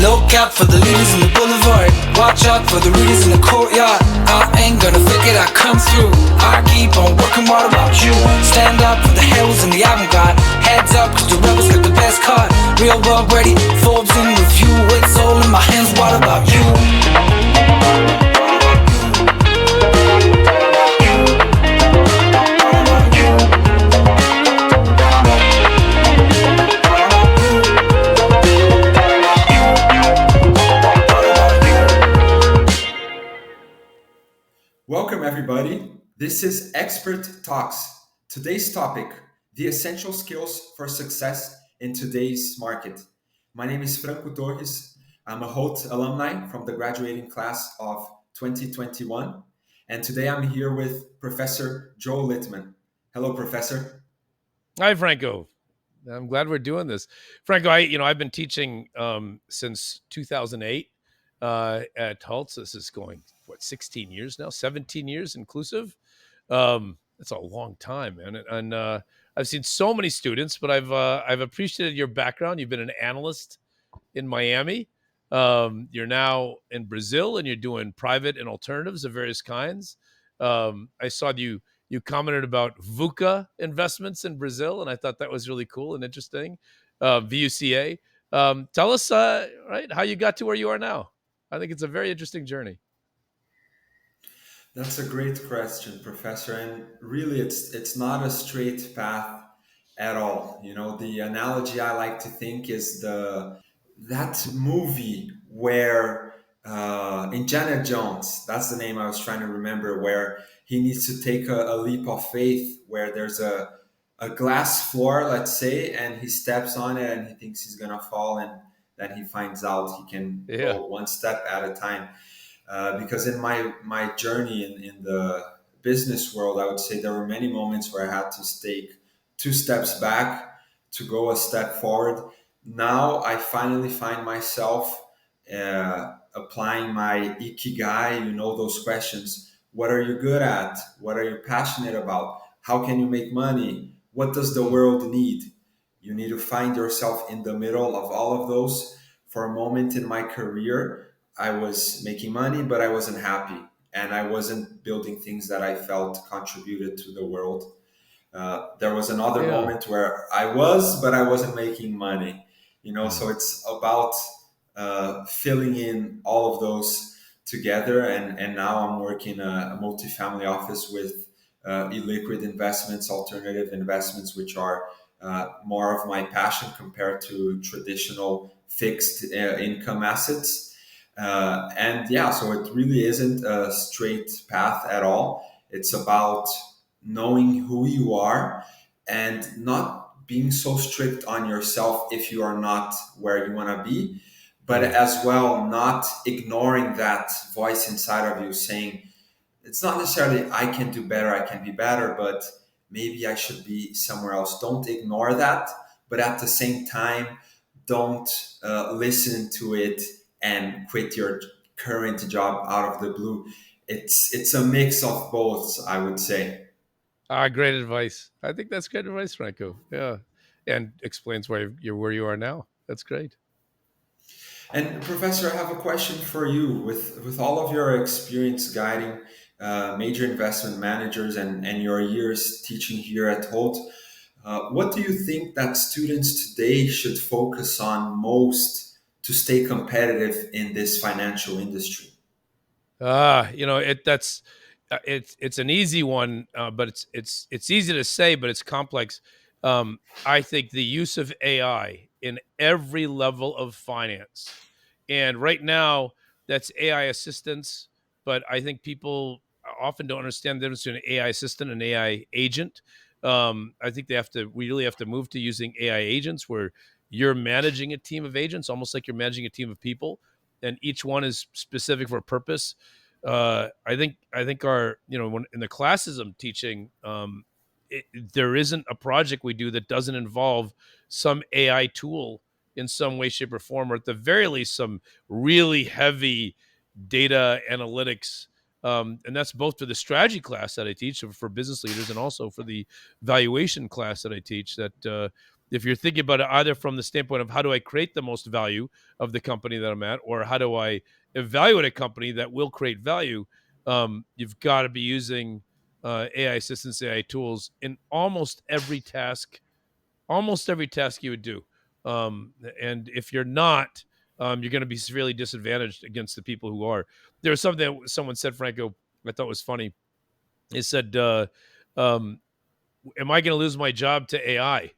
Look out for the leaders in the boulevard. Watch out for the readers in the courtyard. I ain't gonna fake it, I come through. I keep on working, what about you? Stand up for the heroes in the avant-garde. Heads up, cause the rebels got the best card. Real world ready, Forbes in review. It's all in my hands, what about you? Welcome, everybody. This is Expert Talks. Today's topic, the essential skills for success in today's market. My name is Franco Torres. I'm a hult alumni from the graduating class of 2021. And today I'm here with Professor Joel Litman. Hello, Professor. Hi, Franco. I'm glad we're doing this. Franco, I've been teaching since 2008 at Hult. This is going, 16 years now, 17 years inclusive. That's a long time, man. And I've seen so many students, but I've appreciated your background. You've been an analyst in Miami. You're now in Brazil, and you're doing private and alternatives of various kinds. I saw you commented about VUCA investments in Brazil, and I thought that was really cool and interesting. VUCA. Tell us, right, how you got to where you are now. I think it's a very interesting journey. That's a great question, Professor. And really, it's not a straight path at all. You know, the analogy I like to think is that movie where Indiana Jones, that's the name I was trying to remember, where he needs to take a leap of faith, where there's a glass floor, let's say, and he steps on it and he thinks he's gonna fall, and then he finds out he can go one step at a time. Because in my journey in the business world, I would say there were many moments where I had to take 2 steps back to go a step forward. Now I finally find myself applying my ikigai, those questions. What are you good at? What are you passionate about? How can you make money? What does the world need? You need to find yourself in the middle of all of those. For a moment in my career, I was making money, but I wasn't happy. And I wasn't building things that I felt contributed to the world. There was another moment where I was, but I wasn't making money. So it's about filling in all of those together. And now I'm working a multifamily office with illiquid investments, alternative investments, which are more of my passion compared to traditional fixed income assets. So it really isn't a straight path at all. It's about knowing who you are and not being so strict on yourself if you are not where you want to be, but as well not ignoring that voice inside of you saying, it's not necessarily I can do better, I can be better, but maybe I should be somewhere else. Don't ignore that, but at the same time, don't listen to it and quit your current job out of the blue. It's a mix of both, I would say. Great advice. I think that's great advice, Franco. Yeah, and explains why you're where you are now. That's great. And Professor, I have a question for you. With all of your experience guiding major investment managers and your years teaching here at Holt, what do you think that students today should focus on most to stay competitive in this financial industry? It's an easy one, but it's easy to say, but it's complex. I think the use of AI in every level of finance, and right now that's AI assistance, but I think people often don't understand the difference between an AI assistant and AI agent. I think we really have to move to using AI agents where you're managing a team of agents, almost like you're managing a team of people, and each one is specific for a purpose. I think our, when in the classes I'm teaching, there isn't a project we do that doesn't involve some AI tool in some way, shape, or form, or at the very least, some really heavy data analytics. And that's both for the strategy class that I teach for business leaders and also for the valuation class that I teach, that if you're thinking about it either from the standpoint of how do I create the most value of the company that I'm at, or how do I evaluate a company that will create value, you've got to be using AI assistance, AI tools in almost every task you would do. And if you're not, you're going to be severely disadvantaged against the people who are. There was something that someone said, Franco, I thought was funny. It said, um, "Am I going to lose my job to AI?"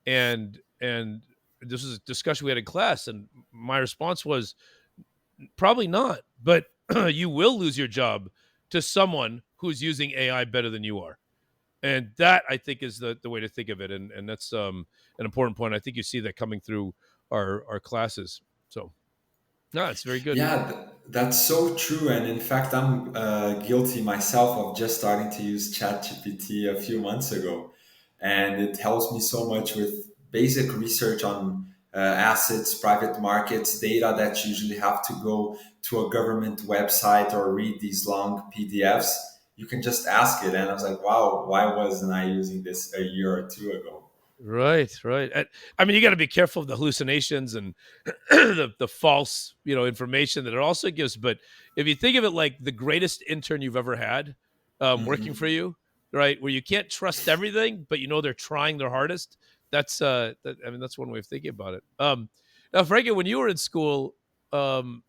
And this was a discussion we had in class, and my response was, probably not, but you will lose your job to someone who's using AI better than you are. And that, I think, is the way to think of it, and that's an important point. I think you see that coming through our classes. So, no, it's very good. Yeah, that's so true. And in fact, I'm guilty myself of just starting to use ChatGPT a few months ago. And it helps me so much with basic research on assets, private markets, data that you usually have to go to a government website or read these long PDFs. You can just ask it. And I was like, wow, why wasn't I using this a year or two ago? Right, right. I mean, you got to be careful of the hallucinations and the false, information that it also gives. But if you think of it like the greatest intern you've ever had, working for Mhm. you, right, where you can't trust everything, but they're trying their hardest. I mean, that's one way of thinking about it. Now, Frankie, when you were in school, um,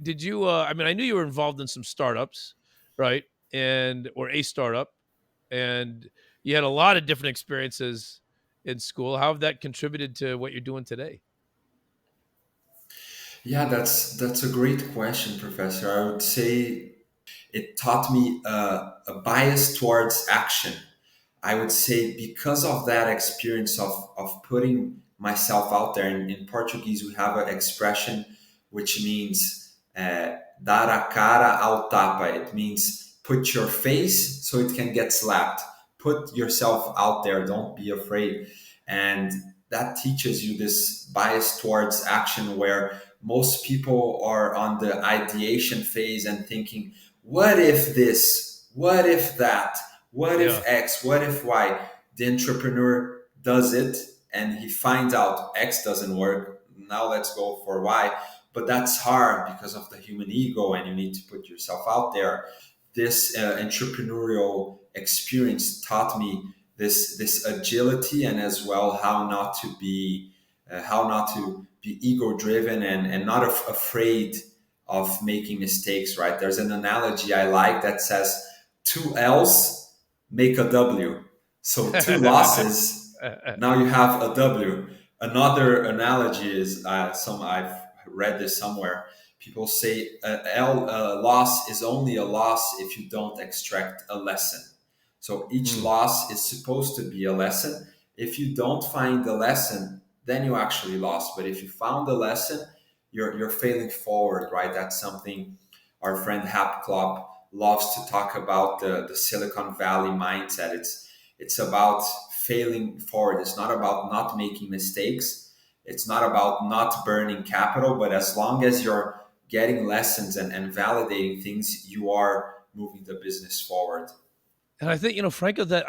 did you? I mean, I knew you were involved in some startups, right, or a startup, and you had a lot of different experiences in school. How have that contributed to what you're doing today? Yeah, that's a great question, Professor. I would say it taught me a bias towards action. I would say because of that experience of putting myself out there. In Portuguese, we have an expression which means dar a cara ao tapa. It means put your face so it can get slapped. Put yourself out there. Don't be afraid. And that teaches you this bias towards action where most people are on the ideation phase and thinking, what if this? What if that? What Yeah. if X? What if Y? The entrepreneur does it and he finds out X doesn't work. Now let's go for Y. But that's hard because of the human ego and you need to put yourself out there. This entrepreneurial experience taught me this agility and as well how not to be ego driven and not afraid of making mistakes, right? There's an analogy I like that says two L's make a W. So two losses, now you have a W. Another analogy is I've read this somewhere. People say a loss is only a loss if you don't extract a lesson. So each Hmm. loss is supposed to be a lesson. If you don't find the lesson, then you actually lost. But if you found the lesson, you're failing forward, right? That's something our friend Hap Klopp loves to talk about, the Silicon Valley mindset. It's about failing forward. It's not about not making mistakes. It's not about not burning capital, but as long as you're getting lessons and validating things, you are moving the business forward. And I think, Franco, that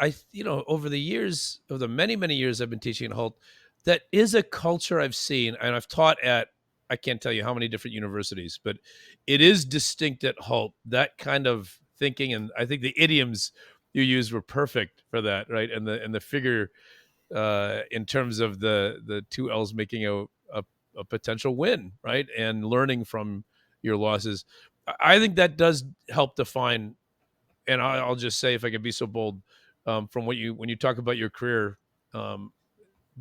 over the years, over the many, many years I've been teaching at Hult, that is a culture I've seen, and I've taught at, I can't tell you how many different universities, but it is distinct at Hult, that kind of thinking. And I think the idioms you used were perfect for that, right? And the figure, in terms of the two L's making a potential win, right? And learning from your losses. I think that does help define, and I'll just say, if I can be so bold, from when you talk about your career, um,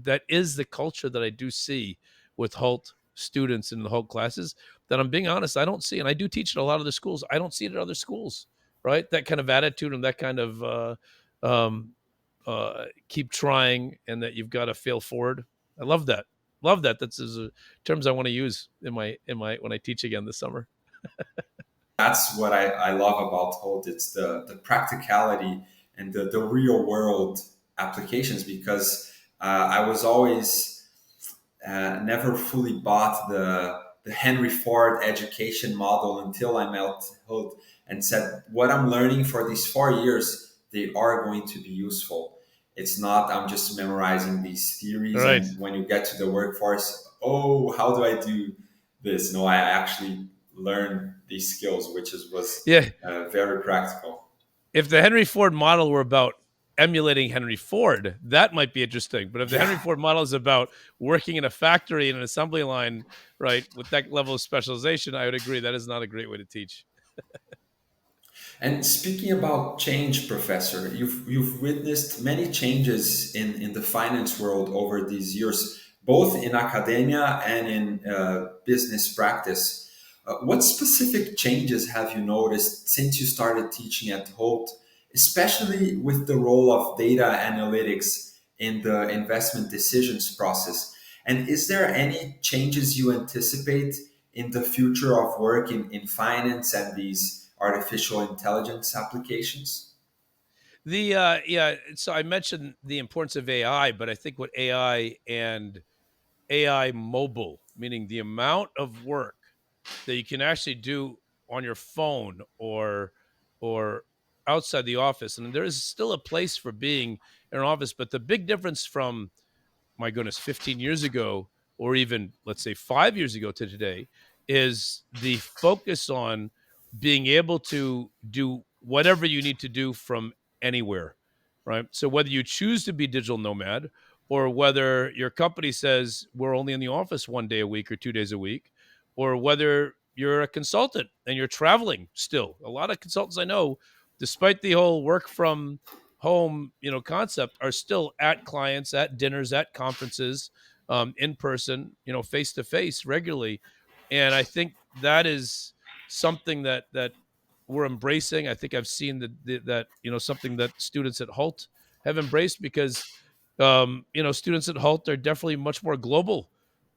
that is the culture that I do see with Hult students in the Hult classes. That, I'm being honest, I don't see, and I do teach at a lot of the schools. I don't see it at other schools, right? That kind of attitude and that kind of um, keep trying, and that you've got to fail forward. I love that. Love that. That's terms I want to use in my when I teach again this summer. That's what I love about Hold. It's the practicality and the real world applications because I was always never fully bought the Henry Ford education model until I met Hood and said, what I'm learning for these 4 years, they are going to be useful. It's not I'm just memorizing these theories, Right. and when you get to the workforce, oh, how do I do this? No, I actually learned these skills, which is was Yeah. very practical. If the Henry Ford model were about emulating Henry Ford, that might be interesting. But if the Henry Yeah. Ford model is about working in a factory in an assembly line, right, with that level of specialization, I would agree that is not a great way to teach. And speaking about change, Professor, you've witnessed many changes in the finance world over these years, both in academia and in business practice. What specific changes have you noticed since you started teaching at Holt, especially with the role of data analytics in the investment decisions process? And is there any changes you anticipate in the future of work in finance and these artificial intelligence applications? The yeah, so I mentioned the importance of AI, but I think what AI and AI mobile, meaning the amount of work that you can actually do on your phone or outside the office. And there is still a place for being in an office, but the big difference from, my goodness, 15 years ago, or even let's say 5 years ago to today, is the focus on being able to do whatever you need to do from anywhere, right? So whether you choose to be digital nomad or whether your company says we're only in the office 1 day a week or 2 days a week, or whether you're a consultant and you're traveling still. A lot of consultants I know, despite the whole work from home, concept, are still at clients, at dinners, at conferences, in person, face to face regularly. And I think that is something that we're embracing. I think I've seen that something that students at Hult have embraced, because students at Hult are definitely much more global,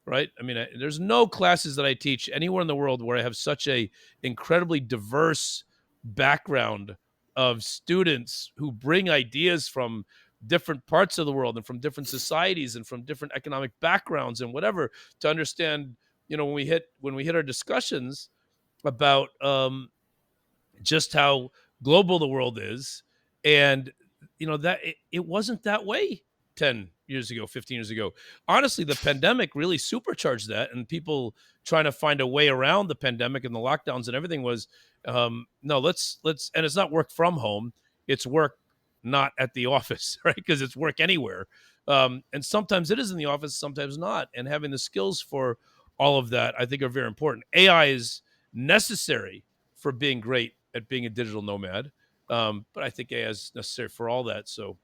right? I mean, there's no classes that I teach anywhere in the world where I have such a incredibly diverse background of students who bring ideas from different parts of the world and from different societies and from different economic backgrounds and whatever, to understand, when we hit our discussions about just how global the world is. And that it wasn't that way 10 years ago, 15 years ago. Honestly, the pandemic really supercharged that, and people trying to find a way around the pandemic and the lockdowns and everything was, no, let's and it's not work from home, it's work not at the office, right? Because it's work anywhere. And sometimes it is in the office, sometimes not, and having the skills for all of that, I think, are very important. AI is necessary for being great at being a digital nomad. But I think AI is necessary for all that. So,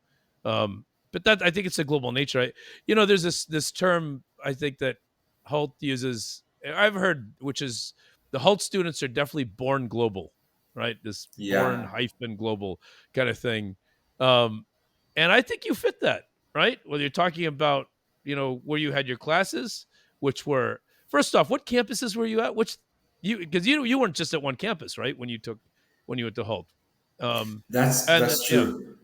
but that, I think, it's a global nature. There's this term I think that Hult uses. I've heard, which is the Hult students are definitely born global, right? This born Yeah, hyphen global kind of thing. Um, and I think you fit that, right? Whether you're talking about, where you had your classes, which were, first off, what campuses were you at? Which because you weren't just at one campus, right? When you went to Holt. And that's yeah. true.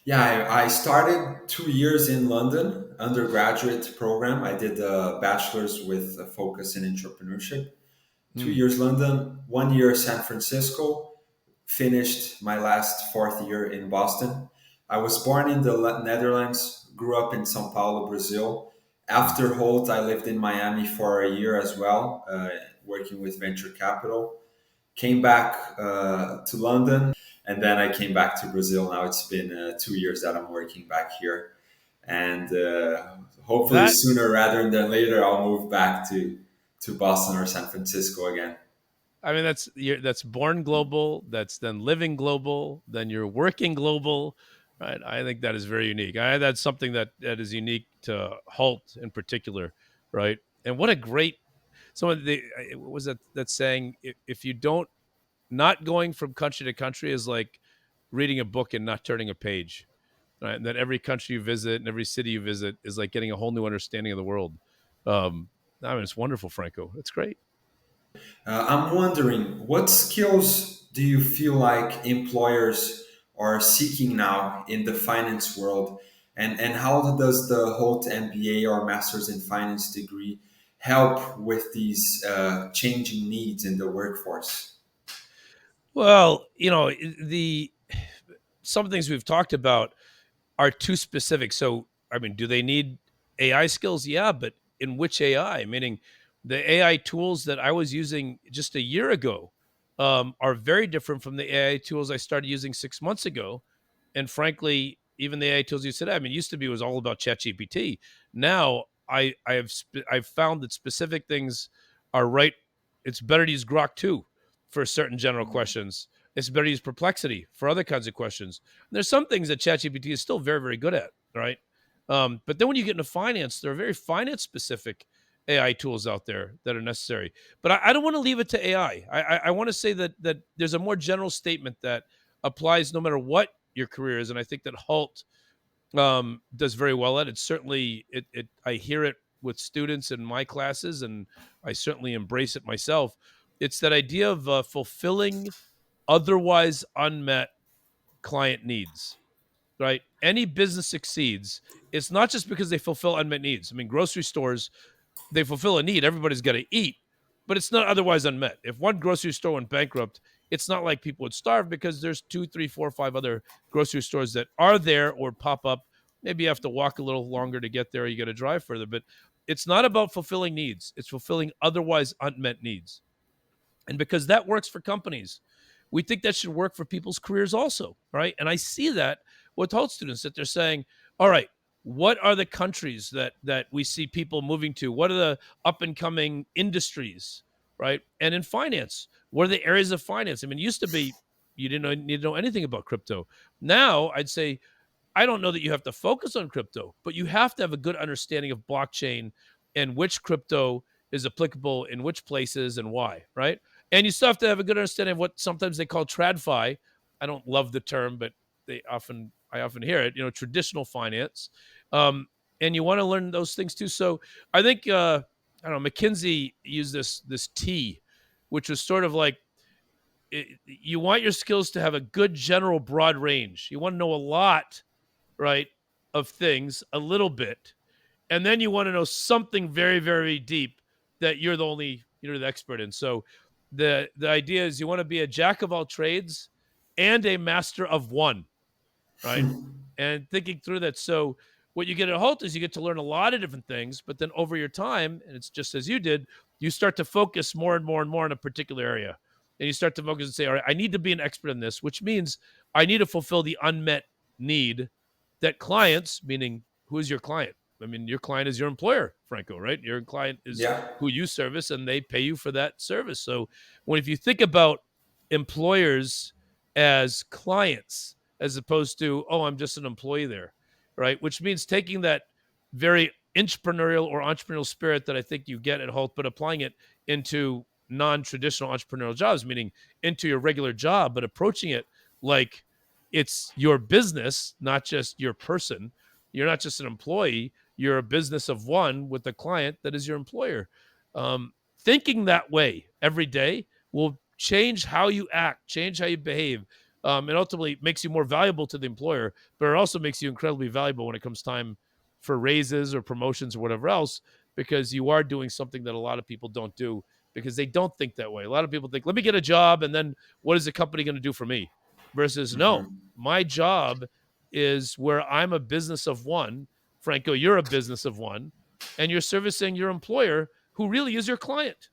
Yeah, I started 2 years in London, undergraduate program. I did a bachelor's with a focus in entrepreneurship. Two Mm, years London, 1 year San Francisco. Finished my last fourth year in Boston. I was born in the Netherlands, grew up in Sao Paulo, Brazil. mm. After Holt, I lived in Miami for a year as well, working with venture capital. Came back to London, and then I came back to Brazil. Now it's been 2 years that I'm working back here, and hopefully That sooner rather than later, I'll move back to Boston or San Francisco again. I mean, that's born global. That's then living global. Then you're working global, right? I think that is very unique. That's something that is unique to Halt in particular, right? And what a great someone. What was that saying? If you don't, not going from country to country is like reading a book and not turning a page, right? And that every country you visit and every city you visit is like getting a whole new understanding of the world. I mean, it's wonderful, Franco. It's great. I'm wondering, what skills do you feel like employers are seeking now in the finance world? And how does the Holt MBA or Masters in Finance degree help with these changing needs in the workforce? Well, the some things we've talked about. are too specific. So, I mean, do they need AI skills? Yeah, but in which AI? Meaning, the AI tools that I was using just a year ago are very different from the AI tools I started using 6 months ago. And frankly, even the AI tools you said, I mean, used to be it was all about ChatGPT. Now I've found that specific things are right. It's better to use Grok 2 for certain general questions. It's better to use Perplexity for other kinds of questions. And there's some things that ChatGPT is still very, very good at, right? But then when you get into finance, there are very finance specific AI tools out there that are necessary. But I don't want to leave it to AI. I want to say that there's a more general statement that applies no matter what your career is, and I think that Halt does very well at it. Certainly, I hear it with students in my classes, and I certainly embrace it myself. It's that idea of fulfilling otherwise unmet client needs, right? Any business succeeds. It's not just because they fulfill unmet needs. I mean, grocery stores, they fulfill a need. Everybody's got to eat, but it's not otherwise unmet. If one grocery store went bankrupt, it's not like people would starve because there's two, three, four, five other grocery stores that are there or pop up. Maybe you have to walk a little longer to get there, or you got to drive further, but it's not about fulfilling needs. It's fulfilling otherwise unmet needs. And because that works for companies, we think that should work for people's careers also, right? And I see that with Holt students that they're saying, all right, what are the countries that we see people moving to? What are the up and coming industries, right? And in finance, what are the areas of finance? I mean, it used to be you didn't need to know anything about crypto. Now, I'd say I don't know that you have to focus on crypto, but you have to have a good understanding of blockchain and which crypto is applicable in which places and why, right? And you still have to have a good understanding of what sometimes they call tradfi. I don't love the term, but I often hear it. Traditional finance, and you want to learn those things too. So I think I don't know. McKinsey used this T, which was sort of like you want your skills to have a good general broad range. You want to know a lot, right, of things a little bit, and then you want to know something very, very deep that you're the expert in. So the idea is you want to be a jack of all trades and a master of one, right? And thinking through that. So what you get at Holt is you get to learn a lot of different things, but then over your time, and it's just as you did, you start to focus more and more and more in a particular area. And you start to focus and say, all right, I need to be an expert in this, which means I need to fulfill the unmet need that clients, meaning who is your client? I mean, your client is your employer, Franco, right? Your client is Yeah. who you service and they pay you for that service. So if you think about employers as clients, as opposed to, oh, I'm just an employee there, right? Which means taking that very entrepreneurial or entrepreneurial spirit that I think you get at Holt, but applying it into non-traditional entrepreneurial jobs, meaning into your regular job, but approaching it like it's your business, not just your person. You're not just an employee. You're a business of one with a client that is your employer. Thinking that way every day will change how you act, change how you behave, and ultimately makes you more valuable to the employer, but it also makes you incredibly valuable when it comes time for raises or promotions or whatever else, because you are doing something that a lot of people don't do because they don't think that way. A lot of people think, let me get a job and then what is the company going to do for me? Versus, no, my job is where I'm a business of one. Franco, you're a business of one, and you're servicing your employer who really is your client.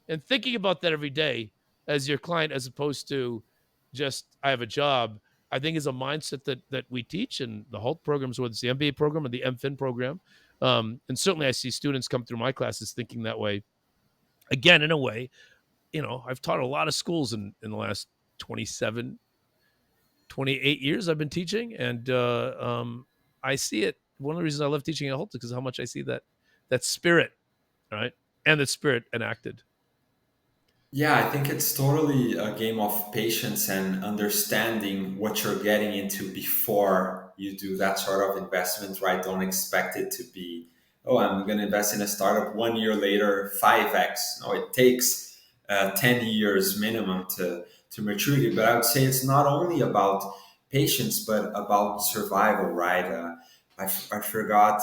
And thinking about that every day as your client, as opposed to just I have a job, I think is a mindset that we teach in the Halt programs, whether it's the MBA program or the MFin program. And certainly I see students come through my classes thinking that way. Again, in a way, I've taught a lot of schools in the last 27, 28 years I've been teaching. And I see it. One of the reasons I love teaching at Halt is because how much I see that spirit, right? And that spirit enacted. Yeah, I think it's totally a game of patience and understanding what you're getting into before you do that sort of investment, right? Don't expect it to be, oh, I'm going to invest in a startup 1 year later, 5x. No, it takes 10 years minimum to maturity. But I would say it's not only about patience, but about survival, right? I forgot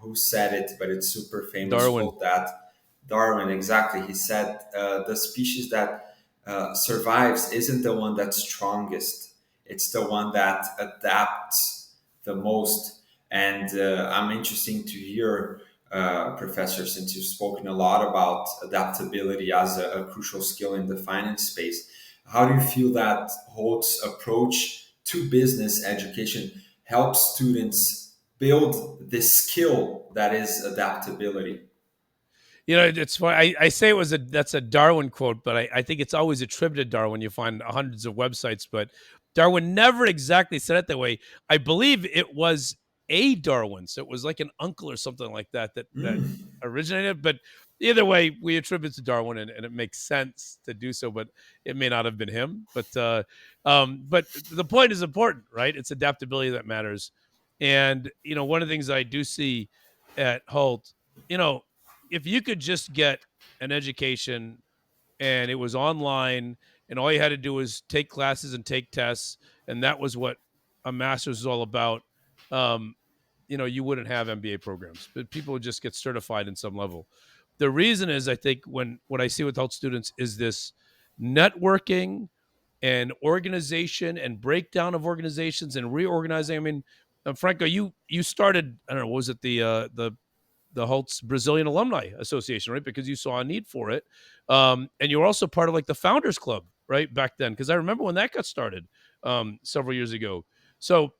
who said it, but it's super famous Darwin. quote that Darwin, exactly. He said the species that survives isn't the one that's strongest, it's the one that adapts the most. And I'm interested to hear, Professor, since you've spoken a lot about adaptability as a crucial skill in the finance space. How do you feel that Holt's approach to business education helps students build this skill that is adaptability? You know, it's funny. I say that's a Darwin quote, but I think it's always attributed to Darwin. You find hundreds of websites, but Darwin never exactly said it that way. I believe it was a Darwin, so it was like an uncle or something like that that Mm. originated. But either way, we attribute it to Darwin, and it makes sense to do so. But it may not have been him. But the point is important, right? It's adaptability that matters. And you know, one of the things I do see at Holt, you know, if you could just get an education and it was online and all you had to do was take classes and take tests and that was what a master's is all about, um, you know, you wouldn't have MBA programs, but people would just get certified in some level. The reason is, I think, when what I see with health students is this networking and organization and breakdown of organizations and reorganizing. I mean, Franco, you started, I don't know, was it the Holt's Brazilian Alumni Association, right? Because you saw a need for it. And you were also part of like the Founders Club, right? Back then. Because I remember when that got started several years ago. So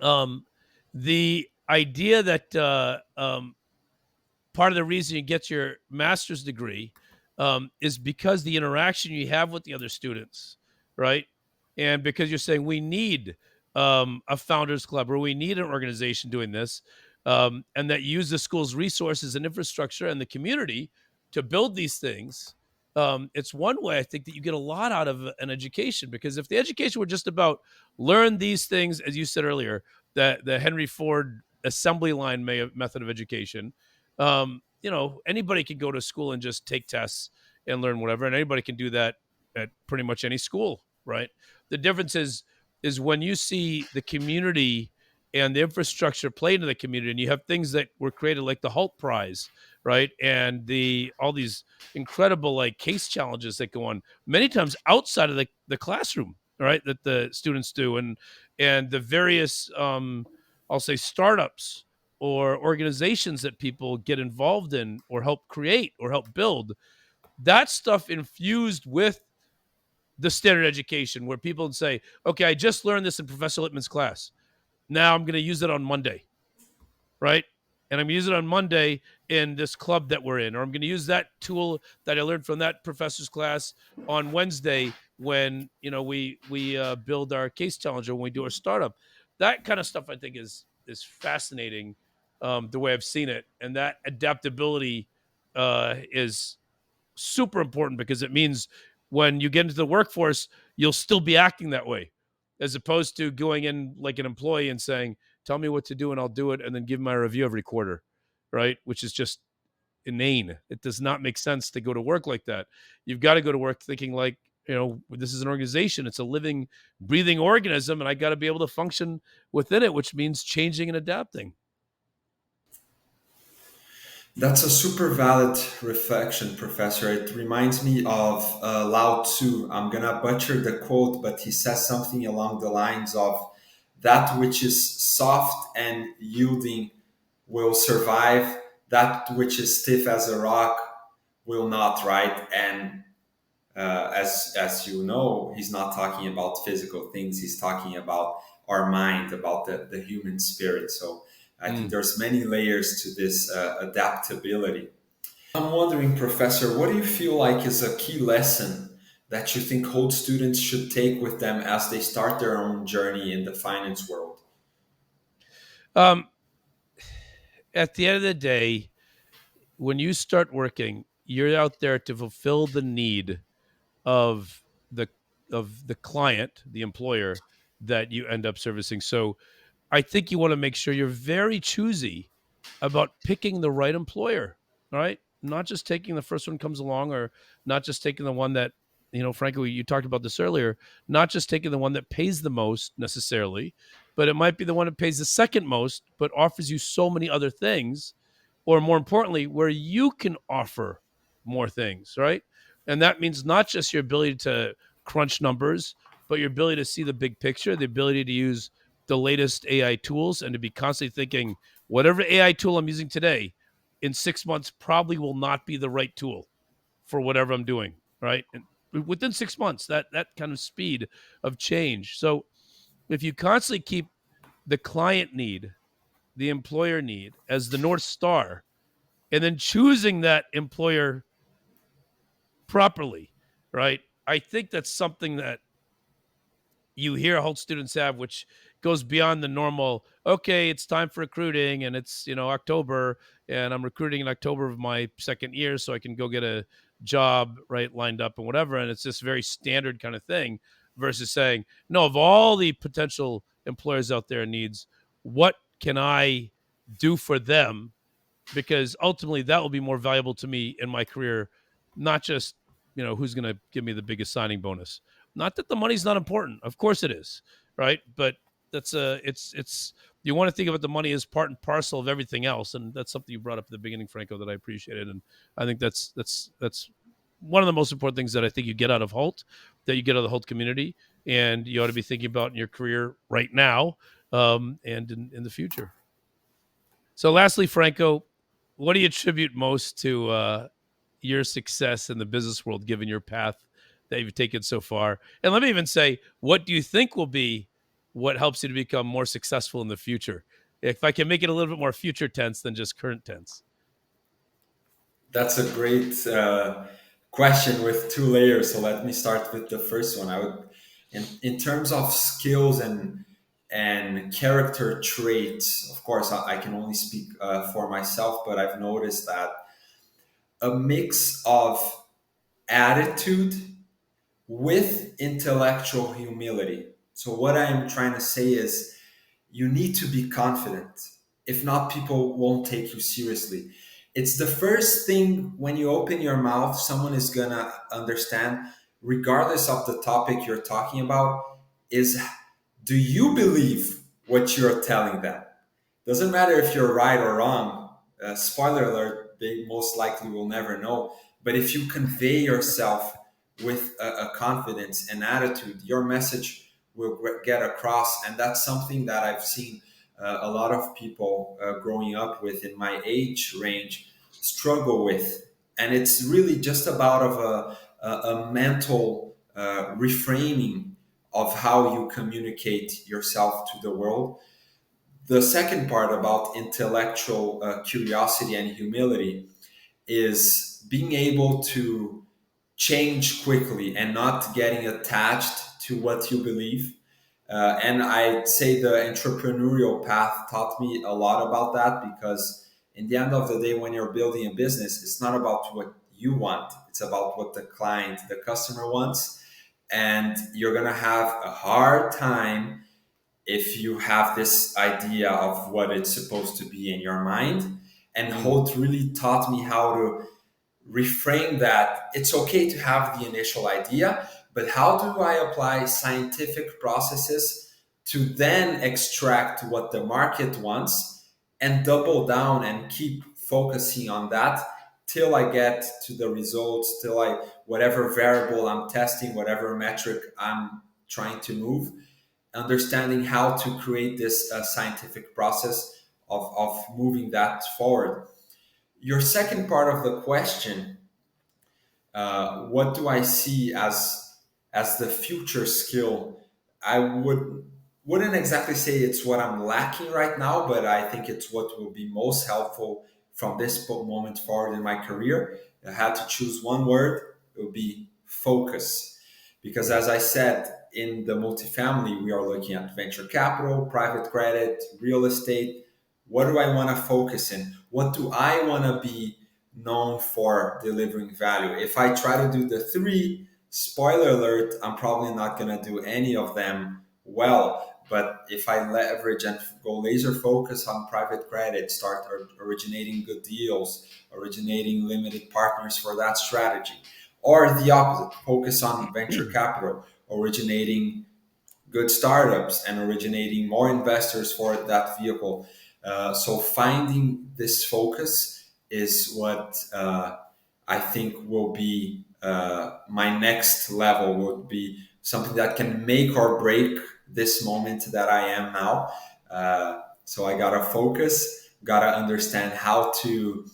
um, the idea that part of the reason you get your master's degree is because the interaction you have with the other students, right? And because you're saying we need a founders club or we need an organization doing this, and that use the school's resources and infrastructure and the community to build these things. It's one way I think that you get a lot out of an education, because if the education were just about learn these things, as you said earlier, that the Henry Ford assembly line method of education, you know, anybody can go to school and just take tests and learn whatever, and anybody can do that at pretty much any school, right? The difference is when you see the community and the infrastructure played in the community, and you have things that were created like the Hult Prize, right? And the all these incredible like case challenges that go on many times outside of the classroom, right? That the students do, and the various I'll say startups or organizations that people get involved in or help create or help build, that stuff infused with the standard education, where people would say, okay, I just learned this in Professor Litman's class. Now I'm going to use it on Monday, right? And I'm going to use it on Monday in this club that we're in, or I'm going to use that tool that I learned from that professor's class on Wednesday when, you know, we build our case challenger, when we do our startup. That kind of stuff I think is fascinating, the way I've seen it, and that adaptability is super important, because it means when you get into the workforce, you'll still be acting that way, as opposed to going in like an employee and saying, tell me what to do and I'll do it, and then give my review every quarter, right? Which is just inane. It does not make sense to go to work like that. You've got to go to work thinking like, you know, this is an organization, it's a living, breathing organism, and I got to be able to function within it, which means changing and adapting. That's a super valid reflection, Professor. It reminds me of Lao Tzu. I'm going to butcher the quote, but he says something along the lines of that which is soft and yielding will survive, that which is stiff as a rock will not, right? And as you know, he's not talking about physical things. He's talking about our mind, about the human spirit. So I think Mm. there's many layers to this adaptability. I'm wondering, Professor, what do you feel like is a key lesson that you think Holt students should take with them as they start their own journey in the finance world? Um, at the end of the day, when you start working, you're out there to fulfill the need of the of the client, the employer that you end up servicing. So I think you want to make sure you're very choosy about picking the right employer, all right? Not just taking the first one comes along, or not just taking the one that, you know, frankly, you talked about this earlier, not just taking the one that pays the most necessarily, but it might be the one that pays the second most, but offers you so many other things, or more importantly, where you can offer more things, right? And that means not just your ability to crunch numbers, but your ability to see the big picture, the ability to use the latest AI tools and to be constantly thinking whatever AI tool I'm using today in 6 months probably will not be the right tool for whatever I'm doing, right? And within 6 months, that kind of speed of change. So if you constantly keep the client need, the employer need as the North Star, and then choosing that employer properly, right? I think that's something that you hear Holt students have, which goes beyond the normal. Okay, it's time for recruiting, and it's October, and I'm recruiting in October of my second year, so I can go get a job right lined up and whatever. And it's this very standard kind of thing, versus saying, no, of all the potential employers out there needs, what can I do for them, because ultimately that will be more valuable to me in my career, not just who's going to give me the biggest signing bonus. Not that the money's not important, of course it is, right? But that's it's you want to think about the money as part and parcel of everything else, and that's something you brought up at the beginning, Franco, that I appreciated. And I think that's one of the most important things that I think you get out of Hult, that you get out of the Hult community, and you ought to be thinking about in your career right now, and in the future. So, lastly, Franco, what do you attribute most to your success in the business world, given your path that you've taken so far? And let me even say, what do you think will be what helps you to become more successful in the future? If I can make it a little bit more future tense than just current tense. That's a great question with two layers. So let me start with the first one. I would, in terms of skills and character traits, of course, I can only speak for myself, but I've noticed that a mix of attitude with intellectual humility. So what I'm trying to say is you need to be confident. If not, people won't take you seriously. It's the first thing when you open your mouth, someone is gonna understand, regardless of the topic you're talking about, is do you believe what you're telling them? Doesn't matter if you're right or wrong. Spoiler alert, they most likely will never know. But if you convey yourself with a confidence and attitude, your message will get across. And that's something that I've seen a lot of people growing up with in my age range struggle with. And it's really just about a mental reframing of how you communicate yourself to the world. The second part about intellectual curiosity and humility is being able to change quickly and not getting attached to what you believe. And I'd say the entrepreneurial path taught me a lot about that, because in the end of the day, when you're building a business, it's not about what you want, it's about what the client, the customer wants. And you're going to have a hard time if you have this idea of what it's supposed to be in your mind. And Holt really taught me how to reframe that. It's okay to have the initial idea, but how do I apply scientific processes to then extract what the market wants and double down and keep focusing on that till I get to the results, till I, whatever variable I'm testing, whatever metric I'm trying to move, understanding how to create this scientific process of moving that forward. Your second part of the question, what do I see as the future skill? I wouldn't exactly say it's what I'm lacking right now, but I think it's what will be most helpful from this moment forward in my career. If I had to choose one word, it would be focus. Because as I said, in the multifamily, we are looking at venture capital, private credit, real estate. What do I want to focus in? What do I want to be known for delivering value? If I try to do the three, spoiler alert, I'm probably not going to do any of them well. But if I leverage and go laser focus on private credit, start originating good deals, originating limited partners for that strategy, or the opposite, focus on venture capital, originating good startups and originating more investors for that vehicle. So finding this focus is what I think will be my next level, would be something that can make or break this moment that I am now. So I gotta focus, gotta understand how to.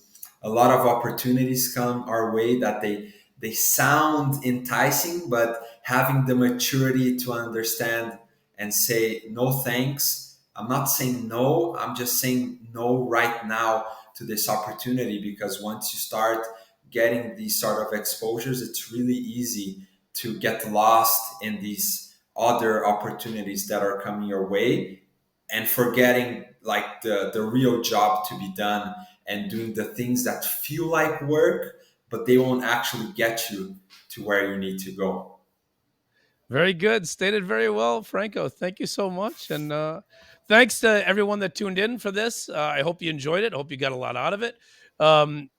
A lot of opportunities come our way that they sound enticing, but having the maturity to understand and say no thanks. I'm not saying no, I'm just saying no right now to this opportunity, because once you start getting these sort of exposures, it's really easy to get lost in these other opportunities that are coming your way, and forgetting like the real job to be done, and doing the things that feel like work, but they won't actually get you to where you need to go. Very good. Stated very well, Franco. Thank you so much. And thanks to everyone that tuned in for this. I hope you enjoyed it. I hope you got a lot out of it.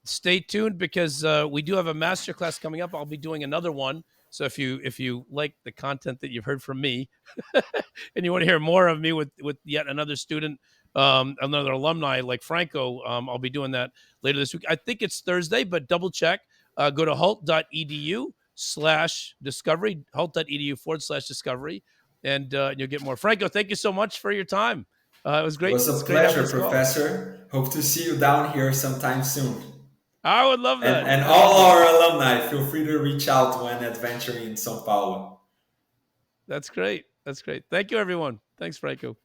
Stay tuned, because we do have a masterclass coming up. I'll be doing another one. So if you like the content that you've heard from me, and you want to hear more of me with yet another student, another alumni like Franco, I'll be doing that later this week. I think it's Thursday, but double check. Go to hult.edu/discovery, hult.edu/discovery, and you'll get more. Franco, thank you so much for your time. It was It great. was It's a great having pleasure, this call. Professor. Hope to see you down here sometime soon. I would love that. And I would love all that. our alumni, feel free to reach out when adventuring in Sao Paulo. That's great. That's great. Thank you, everyone. Thanks, Franco.